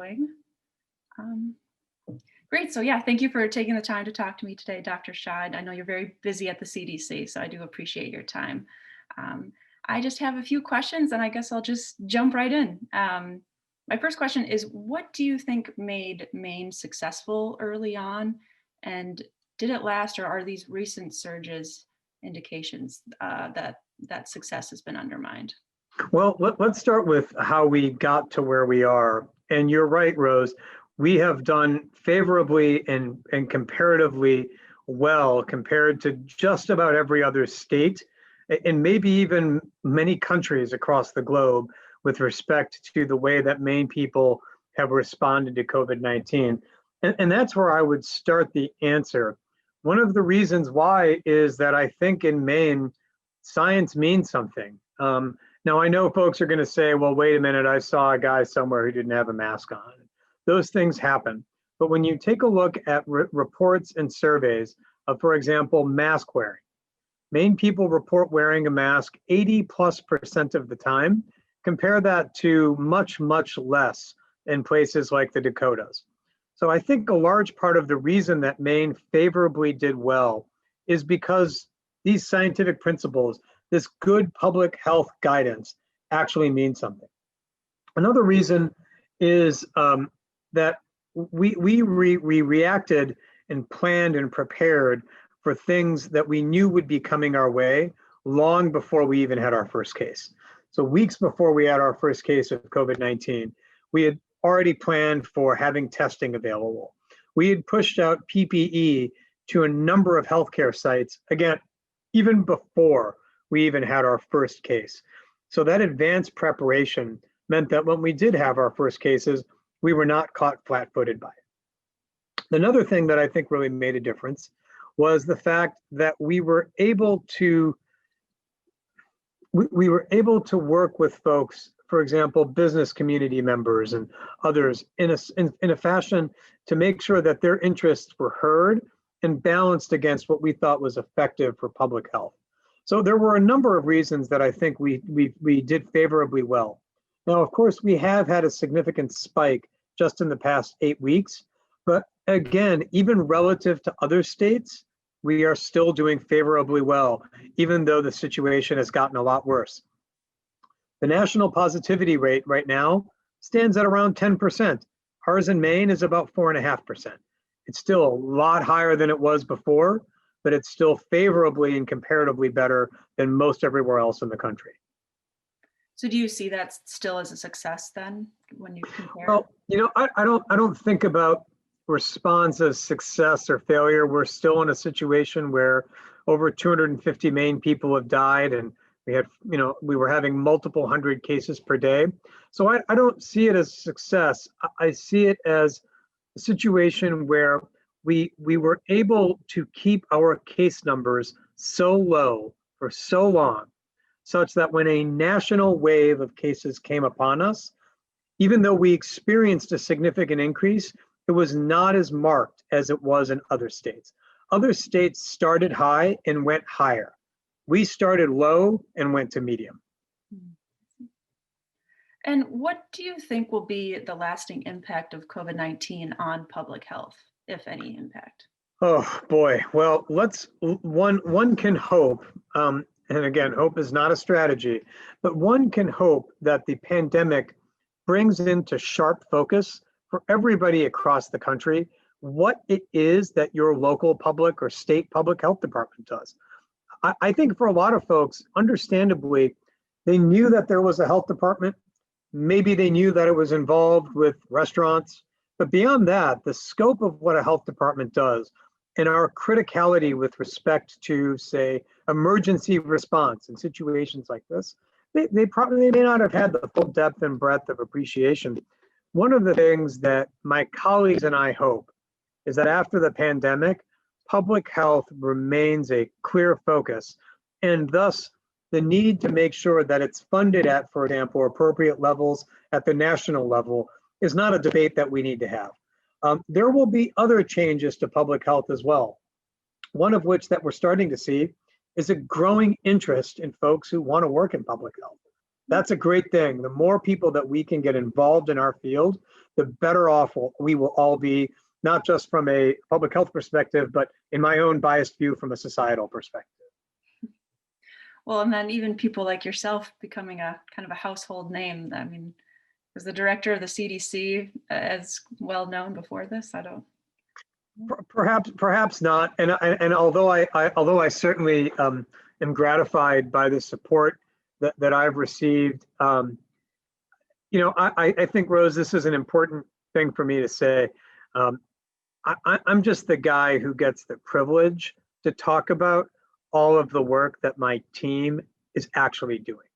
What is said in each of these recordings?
going. Great. So yeah, thank you for taking the time to talk to me today, Dr. Shah. I know you're very busy at the CDC, so I do appreciate your time. I just have a few questions and I guess I'll just jump right in. My first question is, what do you think made Maine successful early on? And did it last, or are these recent surges indications that success has been undermined? Well, let's start with how we got to where we are. And you're right, Rose. We have done favorably and comparatively well compared to just about every other state and maybe even many countries across the globe with respect to the way that Maine people have responded to COVID-19. And that's where I would start the answer. One of the reasons why is that I think in Maine, science means something. Now, I know folks are going to say, well, wait a minute, I saw a guy somewhere who didn't have a mask on. Those things happen. But when you take a look at reports and surveys of, for example, mask wearing, Maine people report wearing a mask 80+% of the time. Compare that to much, much less in places like the Dakotas. So I think a large part of the reason that Maine favorably did well is because these scientific principles, this good public health guidance, actually means something. Another reason is that we reacted and planned and prepared for things that we knew would be coming our way long before we even had our first case. So weeks before we had our first case of COVID-19, we had already planned for having testing available. We had pushed out PPE to a number of healthcare sites, again, even before we even had our first case. So that advanced preparation meant that when we did have our first cases, we were not caught flat-footed by it. Another thing that I think really made a difference was the fact that we were able to work with folks, for example, business community members and others in a fashion to make sure that their interests were heard and balanced against what we thought was effective for public health. So there were a number of reasons that I think we did favorably well. Now, of course, we have had a significant spike just in the past 8 weeks, but again, even relative to other states, we are still doing favorably well, even though the situation has gotten a lot worse. The national positivity rate right now stands at around 10%. Ours in Maine is about 4.5%. It's still a lot higher than it was before, but it's still favorably and comparatively better than most everywhere else in the country. So do you see that still as a success then when you compare? Well, you know, I don't think about response as success or failure. We're still in a situation where over 250 Maine people have died, and we were having multiple hundred cases per day. So I don't see it as success. I see it as a situation where we were able to keep our case numbers so low for so long, such that when a national wave of cases came upon us, even though we experienced a significant increase, it was not as marked as it was in other states. Other states started high and went higher. We started low and went to medium. And what do you think will be the lasting impact of COVID-19 on public health, if any impact? Oh boy, well, one can hope, and again, hope is not a strategy, but one can hope that the pandemic brings into sharp focus for everybody across the country what it is that your local public or state public health department does. I think for a lot of folks, understandably, they knew that there was a health department. Maybe they knew that it was involved with restaurants, but beyond that, the scope of what a health department does and our criticality with respect to, say, emergency response in situations like this, they may not have had the full depth and breadth of appreciation. One of the things that my colleagues and I hope is that after the pandemic, public health remains a clear focus, and thus the need to make sure that it's funded at, for example, appropriate levels at the national level is not a debate that we need to have. There will be other changes to public health as well, one of which that we're starting to see is a growing interest in folks who want to work in public health. That's a great thing. The more people that we can get involved in our field, the better off we will all be, not just from a public health perspective, but in my own biased view from a societal perspective. Well, and then even people like yourself becoming a kind of a household name. I mean, was the director of the CDC as well known before this? I don't. Perhaps not. And although I certainly am gratified by the support that I've received, I think, Rose, this is an important thing for me to say. I'm just the guy who gets the privilege to talk about all of the work that my team is actually doing.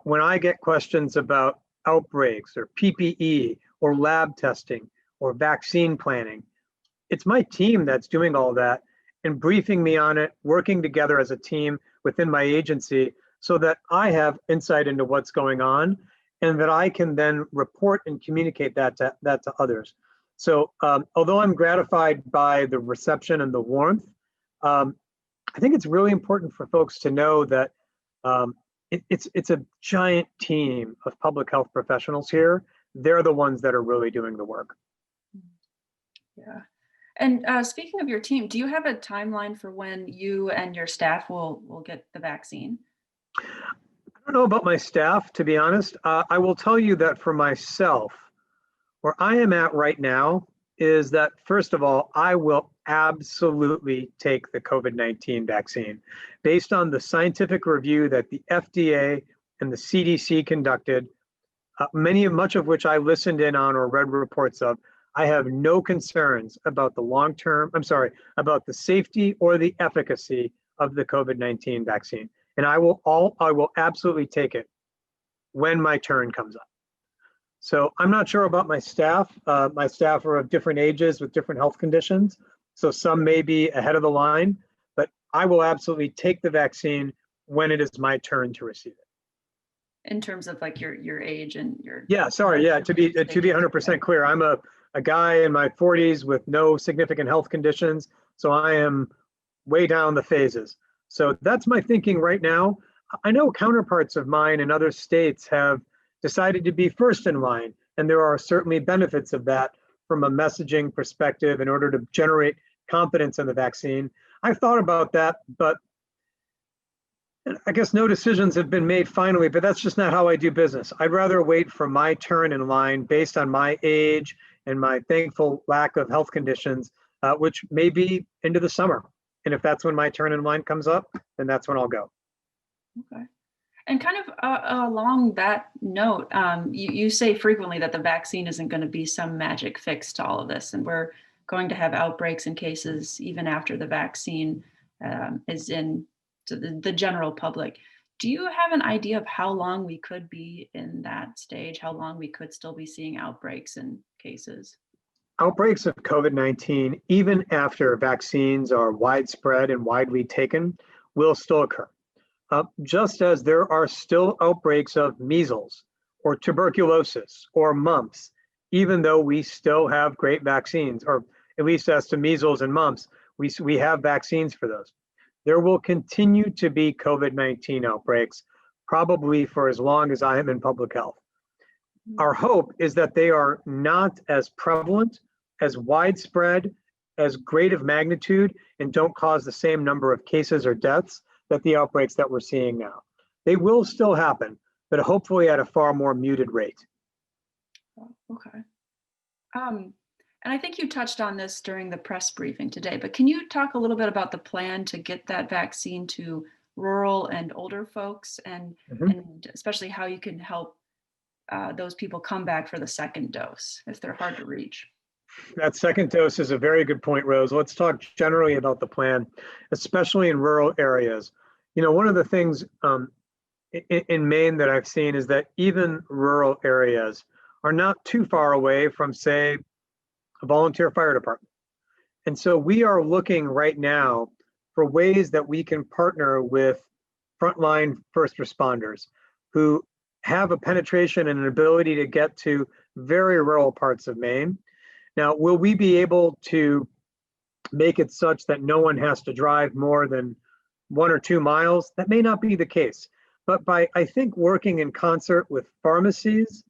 When I get questions about outbreaks or PPE or lab testing or vaccine planning, it's my team that's doing all that and briefing me on it, working together as a team within my agency so that I have insight into what's going on and that I can then report and communicate that to others. So although I'm gratified by the reception and the warmth, I think it's really important for folks to know that it's a giant team of public health professionals here. They're the ones that are really doing the work. Yeah. And speaking of your team, do you have a timeline for when you and your staff will get the vaccine? I don't know about my staff, to be honest. I will tell you that for myself, where I am at right now is that, first of all, I will absolutely take the COVID-19 vaccine based on the scientific review that the FDA and the CDC conducted, much of which I listened in on or read reports of. I have no concerns about about the safety or the efficacy of the COVID-19 vaccine. And I will absolutely take it when my turn comes up. So I'm not sure about my staff. My staff are of different ages with different health conditions. So some may be ahead of the line, but I will absolutely take the vaccine when it is my turn to receive it. In terms of like your age and your. Yeah, sorry. Yeah, to be 100% clear, I'm a guy in my 40s with no significant health conditions. So I am way down the phases. So that's my thinking right now. I know counterparts of mine in other states have decided to be first in line, and there are certainly benefits of that from a messaging perspective in order to generate confidence in the vaccine. I've thought about that, but I guess no decisions have been made finally, but that's just not how I do business. I'd rather wait for my turn in line based on my age and my thankful lack of health conditions, which may be into the summer. And if that's when my turn in line comes up, then that's when I'll go. Okay. And kind of along that note, you say frequently that the vaccine isn't going to be some magic fix to all of this, and we're going to have outbreaks and cases even after the vaccine is in to the general public. Do you have an idea of how long we could be in that stage, how long we could still be seeing outbreaks and cases? Outbreaks of COVID-19, even after vaccines are widespread and widely taken, will still occur. Just as there are still outbreaks of measles or tuberculosis or mumps, even though we still have great vaccines, or at least as to measles and mumps, we have vaccines for those. There will continue to be COVID-19 outbreaks, probably for as long as I am in public health. Our hope is that they are not as prevalent, as widespread, as great of magnitude, and don't cause the same number of cases or deaths that the outbreaks that we're seeing now. They will still happen, but hopefully at a far more muted rate. Okay. And I think you touched on this during the press briefing today, but can you talk a little bit about the plan to get that vaccine to rural and older folks, and especially how you can help those people come back for the second dose if they're hard to reach? That second dose is a very good point, Rose. Let's talk generally about the plan, especially in rural areas. You know, one of the things in Maine that I've seen is that even rural areas are not too far away from, say, a volunteer fire department. And so we are looking right now for ways that we can partner with frontline first responders who have a penetration and an ability to get to very rural parts of Maine. Now, will we be able to make it such that no one has to drive more than 1 or 2 miles? That may not be the case, but by, I think, working in concert with pharmacies,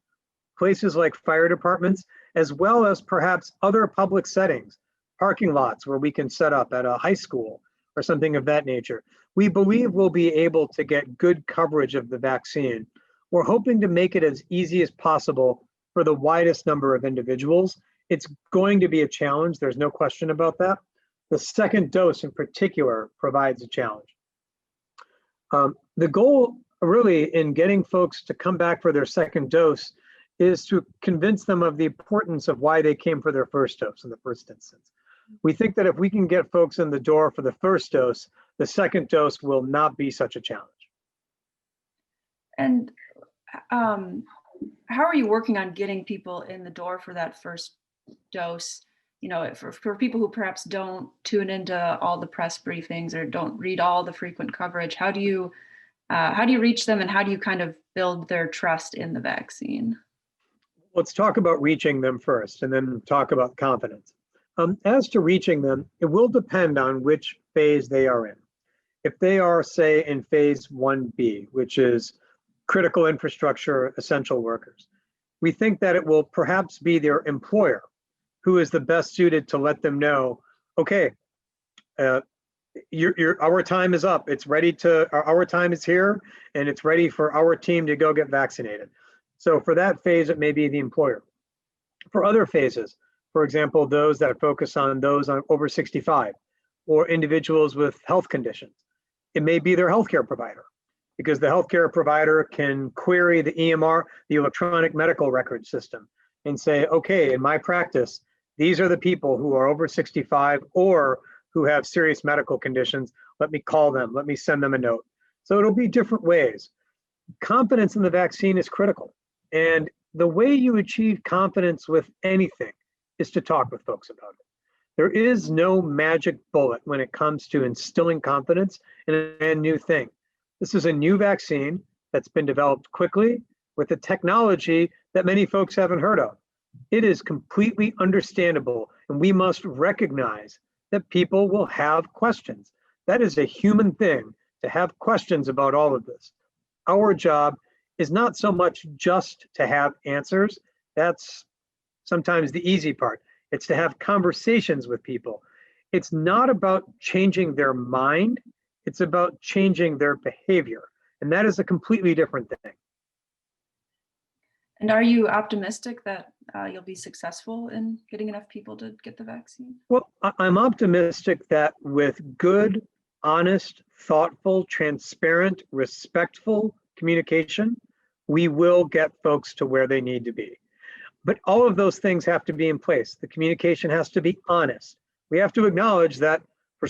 places like fire departments, as well as perhaps other public settings, parking lots where we can set up at a high school or something of that nature. We believe we'll be able to get good coverage of the vaccine. We're hoping to make it as easy as possible for the widest number of individuals. It's going to be a challenge, there's no question about that. The second dose in particular provides a challenge. The goal really in getting folks to come back for their second dose is to convince them of the importance of why they came for their first dose in the first instance. We think that if we can get folks in the door for the first dose, the second dose will not be such a challenge. And how are you working on getting people in the door for that first dose? You know, for people who perhaps don't tune into all the press briefings or don't read all the frequent coverage, how do you reach them, and how do you kind of build their trust in the vaccine? Let's talk about reaching them first and then talk about confidence. As to reaching them, it will depend on which phase they are in. If they are, say, in phase 1B, which is critical infrastructure, essential workers, we think that it will perhaps be their employer who is the best suited to let them know, okay, our time is up. It's ready to, our time is here, and it's ready for our team to go get vaccinated. So for that phase, it may be the employer. For other phases, for example, those that focus on those over 65 or individuals with health conditions, it may be their healthcare provider, because the healthcare provider can query the EMR, the electronic medical record system, and say, okay, in my practice, these are the people who are over 65 or who have serious medical conditions. Let me call them, let me send them a note. So it'll be different ways. Confidence in the vaccine is critical. And the way you achieve confidence with anything is to talk with folks about it. There is no magic bullet when it comes to instilling confidence in a brand new thing. This is a new vaccine that's been developed quickly with a technology that many folks haven't heard of. It is completely understandable, and we must recognize that people will have questions. That is a human thing, to have questions about all of this. Our job is not so much just to have answers. That's sometimes the easy part. It's to have conversations with people. It's not about changing their mind. It's about changing their behavior. And that is a completely different thing. And are you optimistic that you'll be successful in getting enough people to get the vaccine? Well, I'm optimistic that with good, honest, thoughtful, transparent, respectful communication, we will get folks to where they need to be. But all of those things have to be in place. The communication has to be honest. We have to acknowledge that for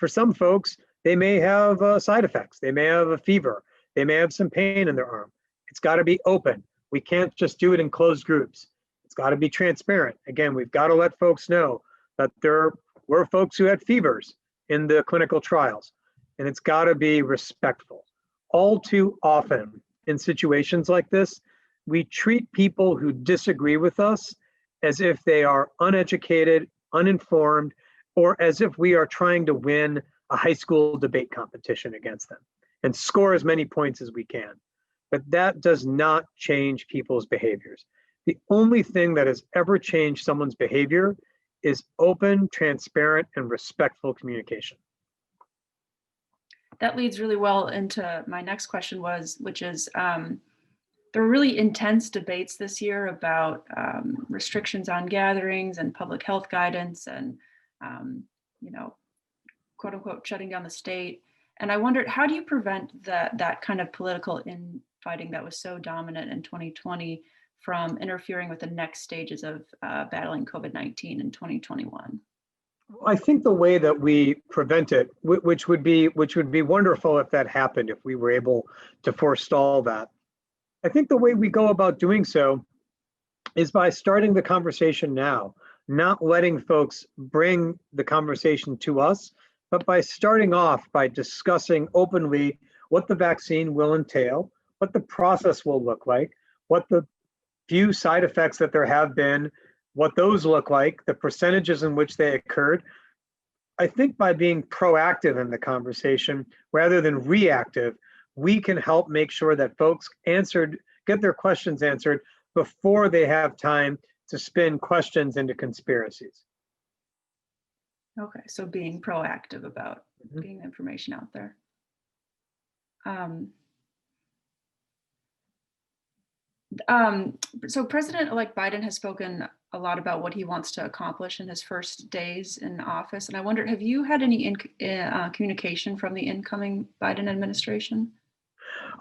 some folks, they may have side effects. They may have a fever. They may have some pain in their arm. It's got to be open. We can't just do it in closed groups. It's got to be transparent. Again, we've got to let folks know that there were folks who had fevers in the clinical trials, and it's got to be respectful. All too often in situations like this, we treat people who disagree with us as if they are uneducated, uninformed, or as if we are trying to win a high school debate competition against them and score as many points as we can. But that does not change people's behaviors. The only thing that has ever changed someone's behavior is open, transparent, and respectful communication. That leads really well into my next question, which is, there were really intense debates this year about restrictions on gatherings and public health guidance and, quote unquote, shutting down the state. And I wondered, how do you prevent that kind of political infighting that was so dominant in 2020 from interfering with the next stages of battling COVID-19 in 2021? I think the way that we prevent it, which would be wonderful if that happened, if we were able to forestall that. I think the way we go about doing so is by starting the conversation now, not letting folks bring the conversation to us, but by starting off by discussing openly what the vaccine will entail, what the process will look like, what the few side effects that there have been, what those look like, the percentages in which they occurred. I think by being proactive in the conversation rather than reactive, we can help make sure that folks get their questions answered before they have time to spin questions into conspiracies. Okay, so being proactive about Mhm. getting the information out there. Um, so President-elect Biden has spoken a lot about what he wants to accomplish in his first days in office. And I wondered, have you had any communication from the incoming Biden administration?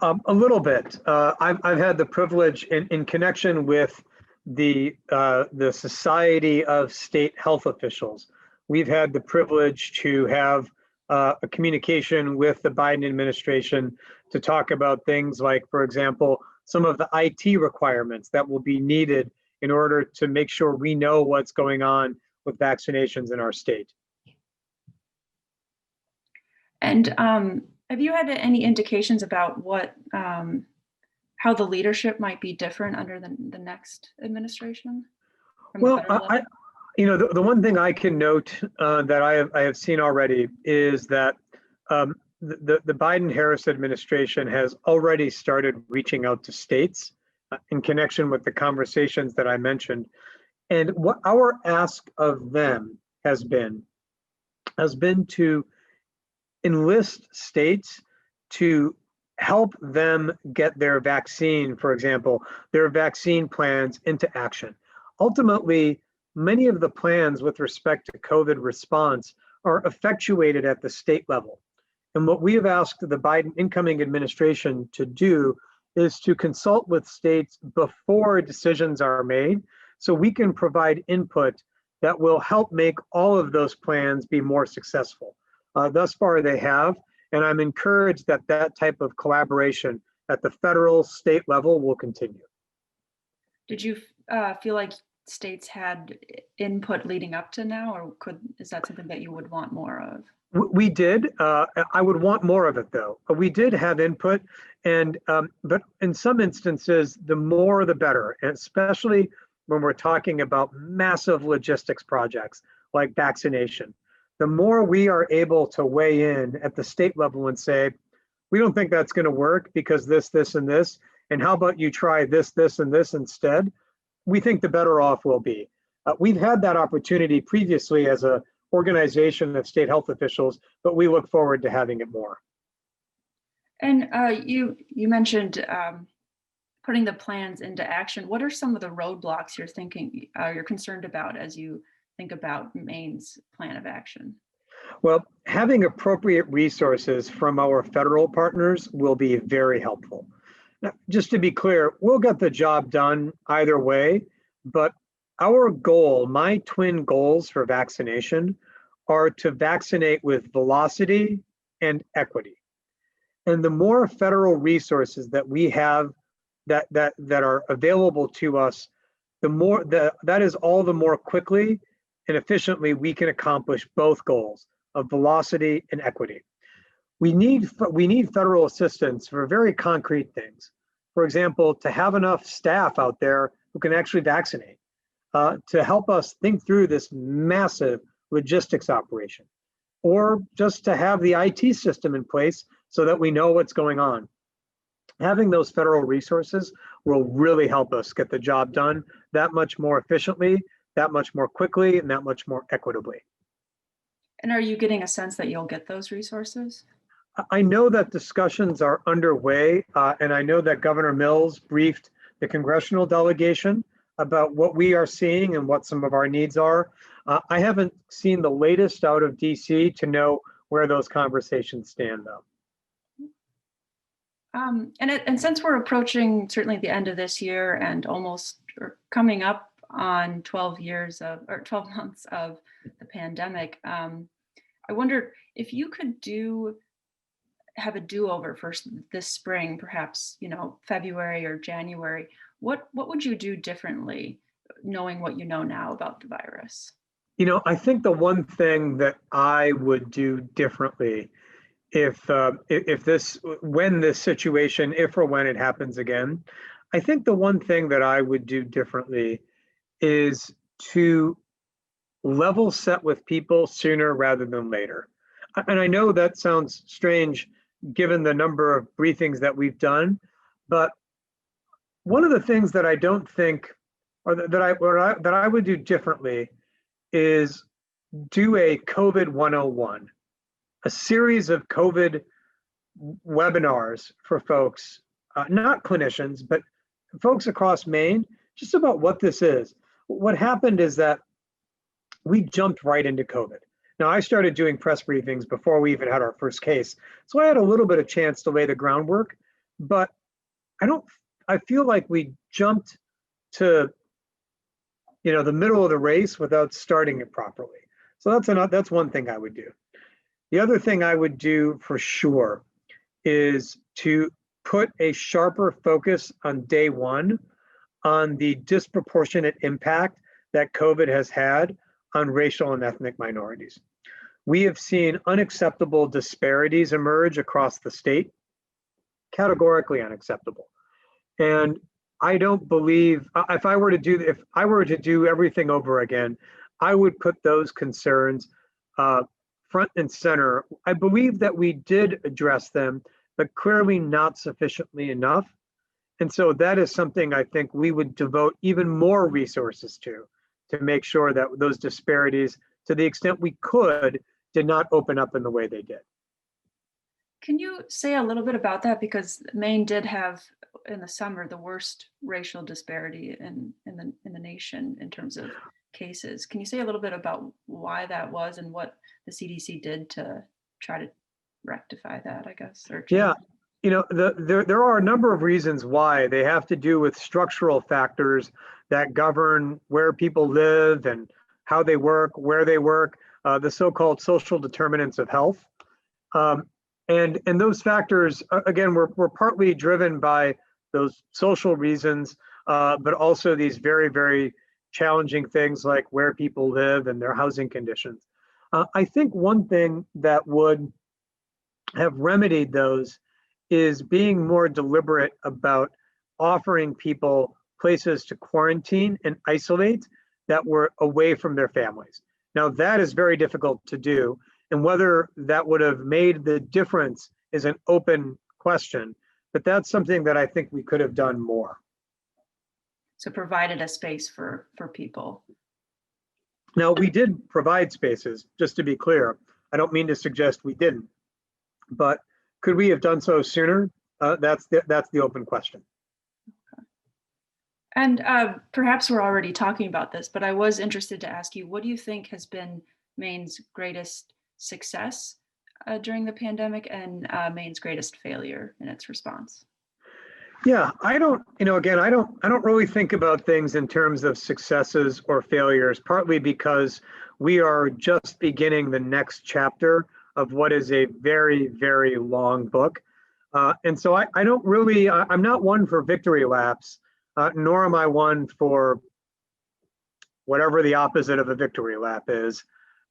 A little bit. I've had the privilege in connection with the Society of State Health Officials. We've had the privilege to have a communication with the Biden administration to talk about things like, for example, some of the IT requirements that will be needed in order to make sure we know what's going on with vaccinations in our state. And have you had any indications about what how the leadership might be different under the next administration? From the Well, federal level? the one thing I can note that I have seen already is that the Biden-Harris administration has already started reaching out to states in connection with the conversations that I mentioned. And what our ask of them has been to enlist states to help them get their vaccine, for example, their vaccine plans into action. Ultimately, many of the plans with respect to COVID response are effectuated at the state level. And what we have asked the Biden incoming administration to do is to consult with states before decisions are made so we can provide input that will help make all of those plans be more successful. Thus far, they have, and I'm encouraged that that type of collaboration at the federal, state level will continue. Did you feel like states had input leading up to now, or is that something that you would want more of? We did. I would want more of it, though. We did have input, and but in some instances, the more the better, and especially when we're talking about massive logistics projects like vaccination. The more we are able to weigh in at the state level and say, we don't think that's going to work because this, and this, and how about you try this, and this instead? We think the better off we'll be. We've had that opportunity previously as a organization of state health officials, but we look forward to having it more. And you mentioned putting the plans into action. What are some of the roadblocks you're concerned about as you think about Maine's plan of action? Well, having appropriate resources from our federal partners will be very helpful. Now, just to be clear, we'll get the job done either way, but our goal, my twin goals for vaccination, are to vaccinate with velocity and equity. And the more federal resources that we have that are available to us, the more that is all the more quickly and efficiently we can accomplish both goals of velocity and equity. We need federal assistance for very concrete things. For example, to have enough staff out there who can actually vaccinate, to help us think through this massive logistics operation, or just to have the IT system in place so that we know what's going on. Having those federal resources will really help us get the job done that much more efficiently, that much more quickly, and that much more equitably. And are you getting a sense that you'll get those resources? I know that discussions are underway, and I know that Governor Mills briefed the congressional delegation about what we are seeing and what some of our needs are. I haven't seen the latest out of DC to know where those conversations stand, though. And since we're approaching certainly the end of this year and almost coming up on 12 months of the pandemic, I wondered if you could have a do-over for this spring, perhaps, February or January, what would you do differently, knowing what you know now about the virus? I think the one thing that I would do differently when this situation, if or when it happens again, I think the one thing that I would do differently is to level set with people sooner rather than later. And I know that sounds strange given the number of briefings that we've done. But one of the things that I don't think, or that I would do differently, is do a COVID 101, a series of COVID webinars for folks, not clinicians, but folks across Maine, just about what this is. What happened is that we jumped right into COVID. Now, I started doing press briefings before we even had our first case, so I had a little bit of chance to lay the groundwork, but I feel like we jumped to, the middle of the race without starting it properly. So that's one thing I would do. The other thing I would do for sure is to put a sharper focus on day one on the disproportionate impact that COVID has had on racial and ethnic minorities. We have seen unacceptable disparities emerge across the state, categorically unacceptable. And I don't believe, if I were to do everything over again, I would put those concerns front and center. I believe that we did address them, but clearly not sufficiently enough. And so that is something I think we would devote even more resources to make sure that those disparities, to the extent we could, did not open up in the way they did. Can you say a little bit about that? Because Maine did have in the summer the worst racial disparity in the nation in terms of cases. Can you say a little bit about why that was and what the CDC did to try to rectify that, I guess? Yeah, there are a number of reasons why. They have to do with structural factors that govern where people live and how they work, where they work, the so-called social determinants of health. And those factors, again, were partly driven by those social reasons, but also these very, very challenging things like where people live and their housing conditions. I think one thing that would have remedied those is being more deliberate about offering people places to quarantine and isolate that were away from their families. Now, that is very difficult to do. And whether that would have made the difference is an open question, but that's something that I think we could have done more. So provided a space for people. Now, we did provide spaces, just to be clear. I don't mean to suggest we didn't, but could we have done so sooner? That's the open question. Okay. And perhaps we're already talking about this, but I was interested to ask you, what do you think has been Maine's greatest success during the pandemic and Maine's greatest failure in its response? Yeah, I don't really think about things in terms of successes or failures, partly because we are just beginning the next chapter of what is a very, very long book. And so I don't really, I'm not one for victory laps, nor am I one for whatever the opposite of a victory lap is.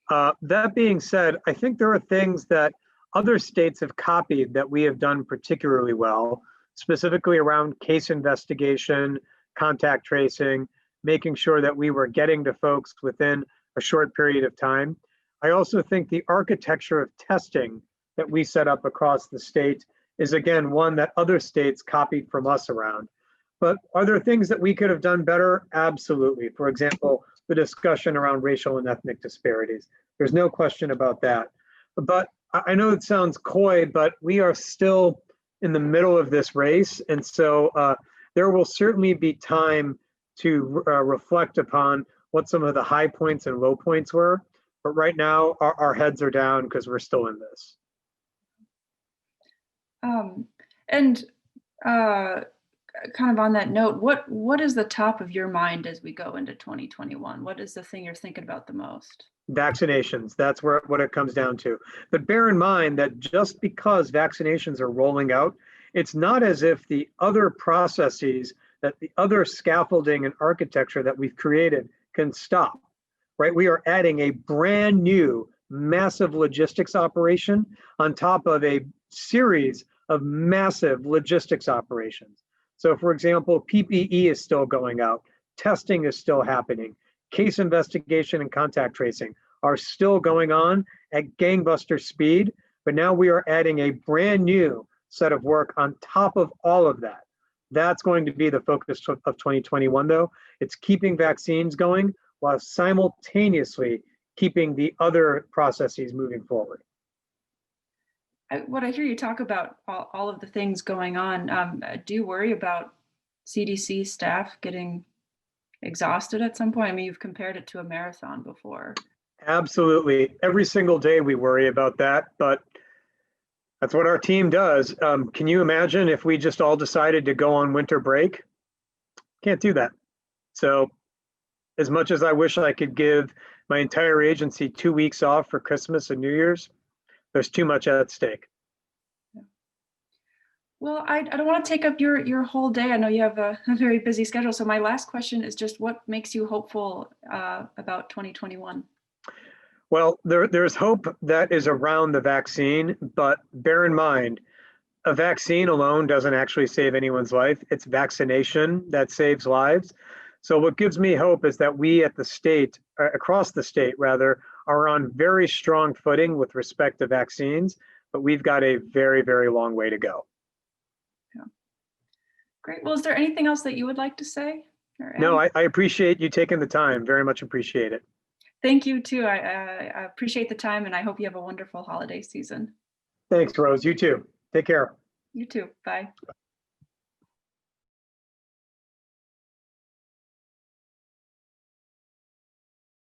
That being said, I think there are things that other states have copied that we have done particularly well, specifically around case investigation, contact tracing, making sure that we were getting to folks within a short period of time. I also think the architecture of testing that we set up across the state is, again, one that other states copied from us around. But are there things that we could have done better? Absolutely. For example, the discussion around racial and ethnic disparities. There's no question about that. But I know it sounds coy, but we are still in the middle of this race. And so there will certainly be time to reflect upon what some of the high points and low points were. But right now, our heads are down because we're still in this. Kind of on that note, what is the top of your mind as we go into 2021? What is the thing you're thinking about the most? Vaccinations, that's what it comes down to. But bear in mind that just because vaccinations are rolling out, it's not as if the other processes, that the other scaffolding and architecture that we've created can stop, right? We are adding a brand new massive logistics operation on top of a series of massive logistics operations. So for example, PPE is still going out, testing is still happening, case investigation and contact tracing are still going on at gangbuster speed. but now we are adding a brand new set of work on top of all of that. That's going to be the focus of 2021, though. It's keeping vaccines going while simultaneously keeping the other processes moving forward. What I hear you talk about all of the things going on, do you worry about CDC staff getting exhausted at some point? I mean, you've compared it to a marathon before. Absolutely. Every single day we worry about that, but that's what our team does. Can you imagine if we just all decided to go on winter break? Can't do that. So as much as I wish I could give my entire agency 2 weeks off for Christmas and New Year's, there's too much at stake. Well, I don't want to take up your whole day. I know you have a very busy schedule. So my last question is just what makes you hopeful about 2021? Well, there's hope that is around the vaccine, but bear in mind, a vaccine alone doesn't actually save anyone's life. It's vaccination that saves lives. So what gives me hope is that we at the state, across the state rather, are on very strong footing with respect to vaccines, but we've got a very, very long way to go. Yeah. Great. Well, is there anything else that you would like to say? No, I appreciate you taking the time. Very much appreciate it. Thank you too. I appreciate the time and I hope you have a wonderful holiday season. Thanks, Rose. You too. Take care. You too. Bye.